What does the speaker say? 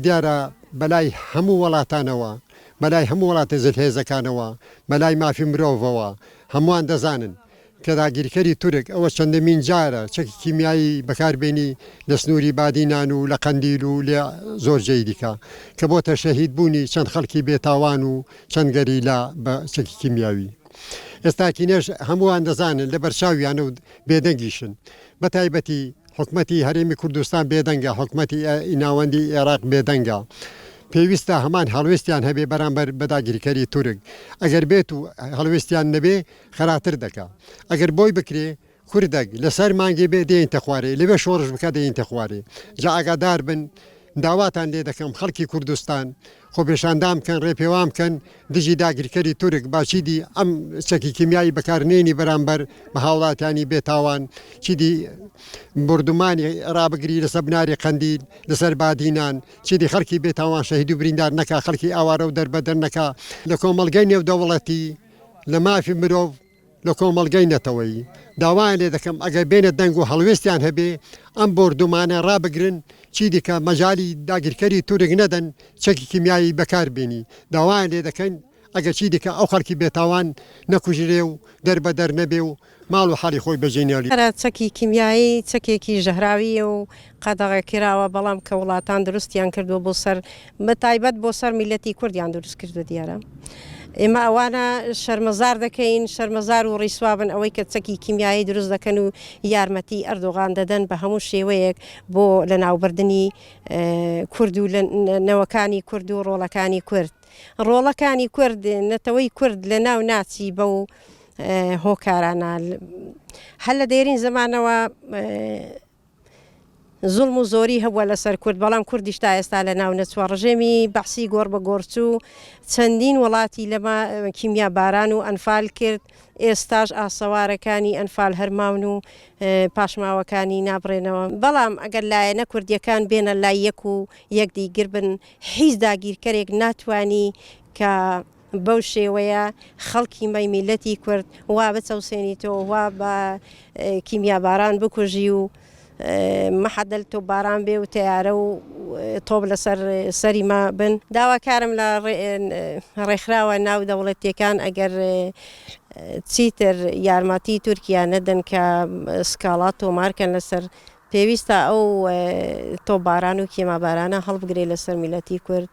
دیارە بەلای هەموو وڵاتانەوە بەلای هەموو وڵاتە زلهێزەکانەوە بەلای مافی مرۆڤەوە هەمووان دەزانن کە داگیرکەری تورک ئەوە چەندەمین جارە چەکی کیمیایی بەکاربێنی لە سنووری بادینان و لە قەندیل و لێ زۆر جێی دیکە کە بۆتە شەهید بوونی چەند خەڵکی بێتاوان و چەند گەریلا بە چەکی کیمیاوی. ئێستاکینێش هەمووان دەزانن لە بەرچاویانە و بێدەنگیشن بە تایبەتی حکومەتی هەرێمی کوردستان بێدەنگە حکومەتی ناوەندی عێراق بێدەنگە. پێویستە هەمان هەڵوێستیان هەبێ بەرامبەر بەداگیرکەری تورک ئەگەر بێت و هەڵوێستیان نەبێ خەراتر دەکا ئەگەر بۆی بکرێ کوردەك لەسەر مانگێ بێ دێنتە خوارێ لەوێ شۆڕش بکە دێنتە خوارێ جا ئاگادار بن داواتان لێ دەکەم خەڵکی کوردستان خۆپێشاندام بکەن ڕێپێوان بکەن دژی داگیرکەری تورک باچیدی ئەم چەکی کیمیایی بەکارنێنی بەرامبەر بە هاوڵاتیانی بێتاوان چیدی بردومانی ڕابگری لەسەر بناری قەندیل لەسەر بادینان چیدی خەڵکی بێتاوان شەهید و بریندار نەکا خەڵکی ئاوارە و دەربەدەر نەکا لە کۆمەڵگەی نێودەوڵەتی لە مافی مرۆڤ لە کۆمەڵگەی نەتەوەی داوایان لێ دەکەم ئەگەر بێنە دەنگ و هەڵوێستیان هەبێ ئەم بردومانە ڕابگرن چی دیکە مەجای داگیرکەری تورک نەدەن چەکی کیمیایی بەکاربێنی داوایان لێ دەکەن ئەگەر چی دیکە ئەو خەڵکی بێتاوان نەکوژرێ و دەربەدەر نەبێ و ماڵ و حاڵی خۆی بەجێنێڵی چەکی کیمیایی چەکێکی ژەهراویە و قەدەغەکراوە بەڵام کە وڵاتان دروستیان کردووە بۆ سەر بەتایبەت بۆ سەر میلەتی کوردیان دروست کردو دیارە. ئێمە ئەوانە شەرمەزار دەکەین شەرمەزار و ڕیسوابن ئەوەی کە چەکی کیمیایی دروست دەکەن و یارمەتی ئەردۆغان دەدەن بە هەموو شێوەیەک بۆ لە ناوبردننی کورد و نەوەکانی کورد و ڕۆڵەکانی کورد. ڕۆڵەکانی کورد نەتەوەی کورد لە ناو ناچی بەو هۆکارانە هەر لە دێرین زمانەوە زوڵم و زۆری هەبووە لەسەر کورد بەڵام کوردیش تا ئێستا لە ناو نەچوە ڕژێمی بەحسی گۆڕ بە گۆرچوو چەندین وڵاتی لەمە کیمیا باران و ئەنفال کرد ئێستاش ئاسەوارەکانی ئەنفال هەرماون و پاشماوەکانی نابڕێنەوە بەڵام ئەگەر لایەنە کوردیەکان بێنە لای یەک و یەکدیگر بن هیچ داگیرکەرێک ناتوانی کە بەو شێوەیە خەڵکی میلەتی کورد وا بچەوسێنیتەوە وا بە کیمیا باران بکوژی و مەحەدەل تۆ باران بێ و تیارە و تۆب لەسەر سەری ما بن داواکارم لە ڕێکخراوە ناو دەوڵەتیەکان ئەگەر چیتر یارمەتی تورکیا نەدەن کە سکاڵات تۆمارکەن لەسەر پێویستە ئەو تۆ باران و کێما بارانە هەڵبگرێ لەسەر میلەتی کورد